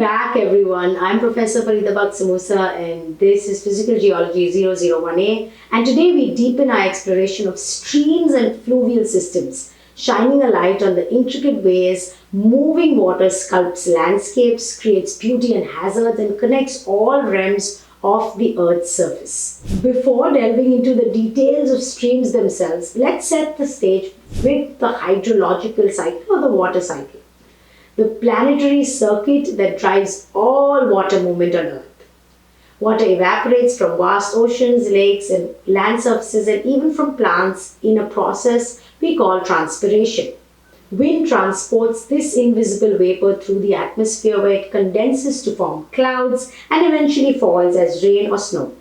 back, everyone. I'm Professor Farida Samosa, and this is Physical Geology 001A. And today we deepen our exploration of streams and fluvial systems, shining a light on the intricate ways moving water sculpts landscapes, creates beauty and hazards, and connects all realms of the Earth's surface. Before delving into the details of streams themselves, let's set the stage with the hydrological cycle or the water cycle, the planetary circuit that drives all water movement on Earth. Water evaporates from vast oceans, lakes, and land surfaces, and even from plants in a process we call transpiration. Wind transports this invisible vapor through the atmosphere where it condenses to form clouds and eventually falls as rain or snow.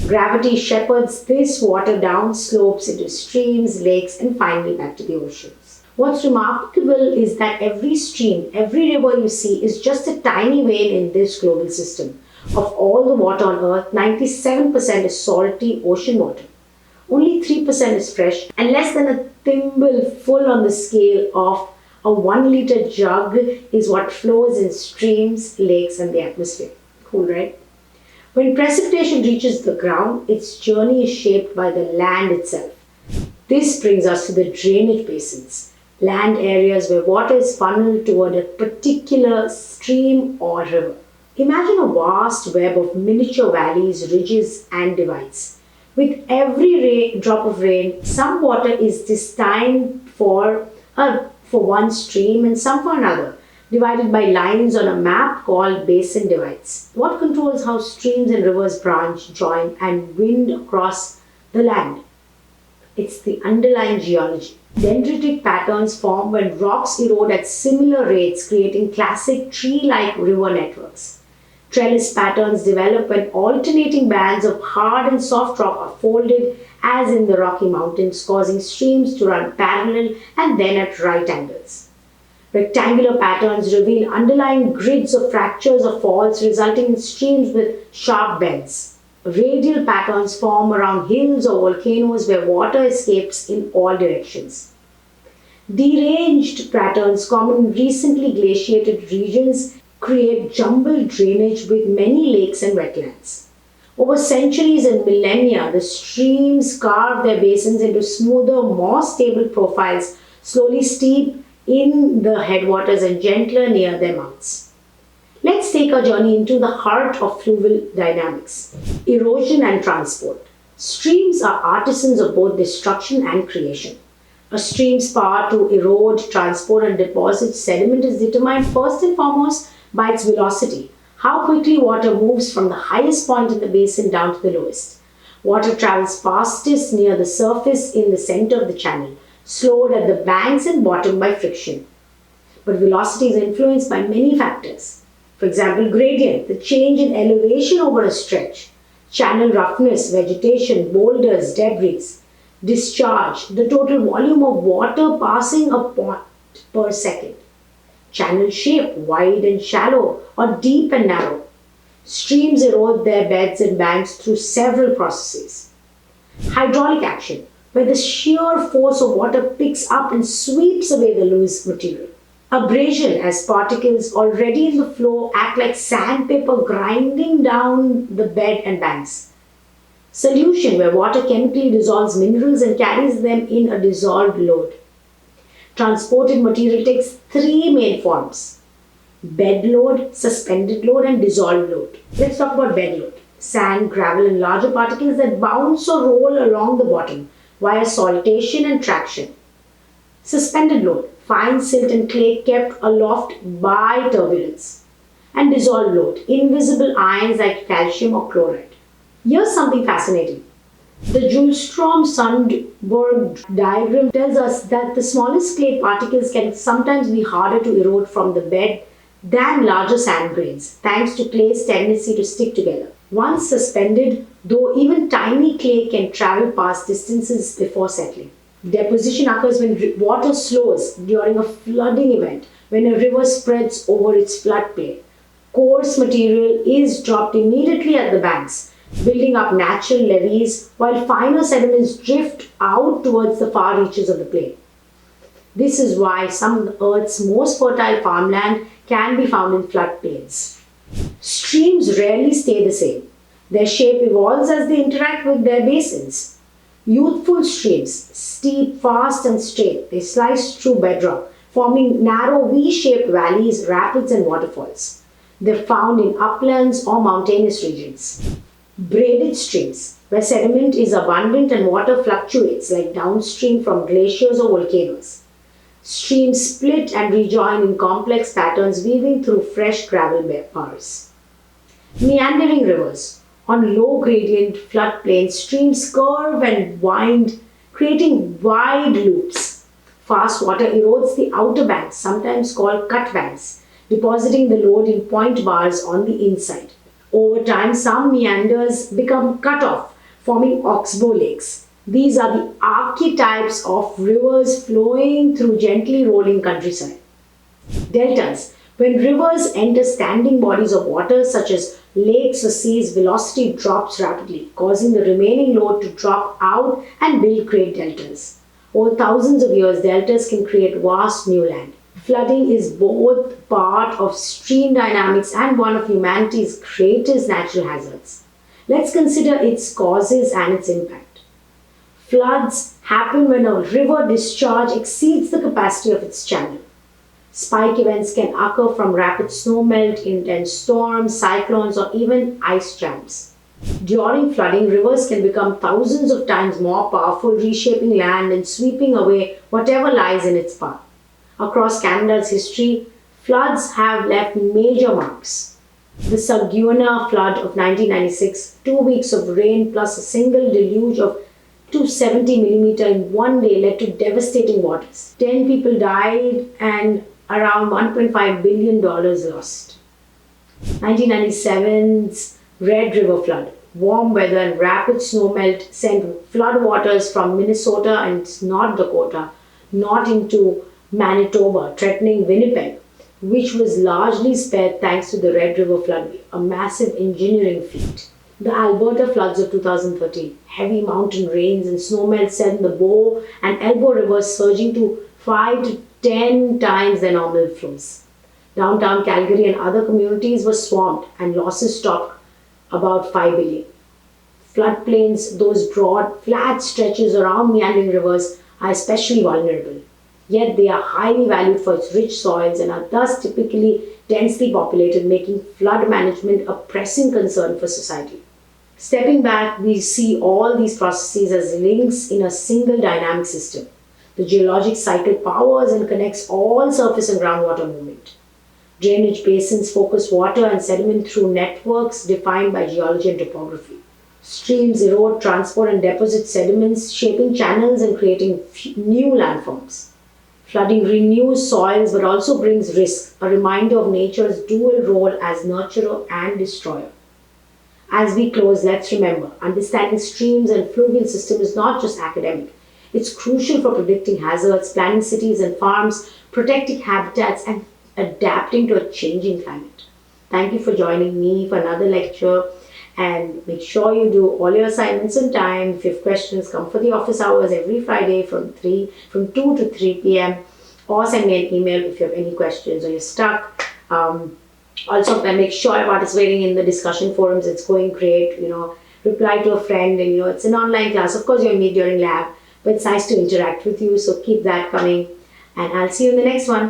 Gravity shepherds this water down slopes into streams, lakes, and finally back to the oceans. What's remarkable is that every stream, every river you see is just a tiny vein in this global system. Of all the water on Earth, 97% is salty ocean water. Only 3% is fresh, and less than a thimble full on the scale of a 1 liter jug is what flows in streams, lakes, and the atmosphere. Cool, right? When precipitation reaches the ground, its journey is shaped by the land itself. This brings us to the drainage basins, land areas where water is funneled toward a particular stream or river. Imagine a vast web of miniature valleys, ridges, and divides. With every drop of rain, some water is destined for one stream and some for another, divided by lines on a map called basin divides. What controls how streams and rivers branch, join, and wind across the land? It's the underlying geology. Dendritic patterns form when rocks erode at similar rates, creating classic tree-like river networks. Trellis patterns develop when alternating bands of hard and soft rock are folded, as in the Rocky Mountains, causing streams to run parallel and then at right angles. Rectangular patterns reveal underlying grids of fractures or faults, resulting in streams with sharp bends. Radial patterns form around hills or volcanoes where water escapes in all directions. Deranged patterns, common in recently glaciated regions, create jumbled drainage with many lakes and wetlands. Over centuries and millennia, the streams carve their basins into smoother, more stable profiles, slowly steep in the headwaters and gentler near their mouths. Let's take our journey into the heart of fluvial dynamics, erosion and transport. Streams are artisans of both destruction and creation. A stream's power to erode, transport, and deposit sediment is determined first and foremost by its velocity, how quickly water moves from the highest point in the basin down to the lowest. Water travels fastest near the surface in the center of the channel, slowed at the banks and bottom by friction. But velocity is influenced by many factors. For example, gradient, the change in elevation over a stretch, channel roughness, vegetation, boulders, debris, discharge, the total volume of water passing a point per second. Channel shape, wide and shallow or deep and narrow. Streams erode their beds and banks through several processes. Hydraulic action, where the sheer force of water picks up and sweeps away the loose material. Abrasion, as particles already in the flow act like sandpaper grinding down the bed and banks. Solution, where water chemically dissolves minerals and carries them in a dissolved load. Transported material takes three main forms: bed load, suspended load, and dissolved load. Let's talk about bed load. Sand, gravel, and larger particles that bounce or roll along the bottom via saltation and traction. Suspended load, fine silt and clay kept aloft by turbulence. And dissolved load, invisible ions like calcium or chloride. Here's something fascinating. The Julstrom-Sundberg diagram tells us that the smallest clay particles can sometimes be harder to erode from the bed than larger sand grains, thanks to clay's tendency to stick together. Once suspended, though, even tiny clay can travel past distances before settling. Deposition occurs when water slows during a flooding event, when a river spreads over its floodplain. Coarse material is dropped immediately at the banks, building up natural levees, while finer sediments drift out towards the far reaches of the plain. This is why some of Earth's most fertile farmland can be found in floodplains. Streams rarely stay the same. Their shape evolves as they interact with their basins. Youthful streams, steep, fast and straight, they slice through bedrock, forming narrow V-shaped valleys, rapids and waterfalls. They're found in uplands or mountainous regions. Braided streams, where sediment is abundant and water fluctuates like downstream from glaciers or volcanoes. Streams split and rejoin in complex patterns weaving through fresh gravel bars. Meandering rivers. On low gradient floodplains, streams curve and wind, creating wide loops. Fast water erodes the outer banks, sometimes called cut banks, depositing the load in point bars on the inside. Over time, some meanders become cut off, forming oxbow lakes. These are the archetypes of rivers flowing through gently rolling countryside. Deltas. When rivers enter standing bodies of water such as lakes or seas, velocity drops rapidly, causing the remaining load to drop out and build great deltas. Over thousands of years, deltas can create vast new land. Flooding is both part of stream dynamics and one of humanity's greatest natural hazards. Let's consider its causes and its impact. Floods happen when a river discharge exceeds the capacity of its channel. Spike events can occur from rapid snowmelt, intense storms, cyclones, or even ice jams. During flooding, rivers can become thousands of times more powerful, reshaping land and sweeping away whatever lies in its path. Across Canada's history, floods have left major marks. The Saguenay flood of 1996, 2 weeks of rain plus a single deluge of 270 millimeters in one day led to devastating waters. 10 people died and around $1.5 billion lost. 1997's Red River flood. Warm weather and rapid snowmelt sent floodwaters from Minnesota and North Dakota not into Manitoba, threatening Winnipeg, which was largely spared thanks to the Red River floodway, a massive engineering feat. The Alberta floods of 2013, heavy mountain rains and snowmelt sent the Bow and Elbow rivers surging to 5 to 10 times their normal flows. Downtown Calgary and other communities were swamped and losses topped about $5 billion. Floodplains, those broad, flat stretches around meandering rivers, are especially vulnerable. Yet they are highly valued for its rich soils and are thus typically densely populated, making flood management a pressing concern for society. Stepping back, we see all these processes as links in a single dynamic system. The geologic cycle powers and connects all surface and groundwater movement. Drainage basins focus water and sediment through networks defined by geology and topography. Streams erode, transport and deposit sediments, shaping channels and creating new landforms. Flooding renews soils but also brings risk, a reminder of nature's dual role as nurturer and destroyer. As we close, let's remember, understanding streams and fluvial system is not just academic. It's crucial for predicting hazards, planning cities and farms, protecting habitats, and adapting to a changing climate. Thank you for joining me for another lecture, and make sure you do all your assignments on time. If you have questions, come for the office hours every Friday from 2 to 3 p.m. or send me an email if you have any questions or you're stuck. Also, make sure you're participating in the discussion forums. It's going great. Reply to a friend, and it's an online class. Of course, you'll meet during lab, but it's nice to interact with you. So keep that coming, and I'll see you in the next one.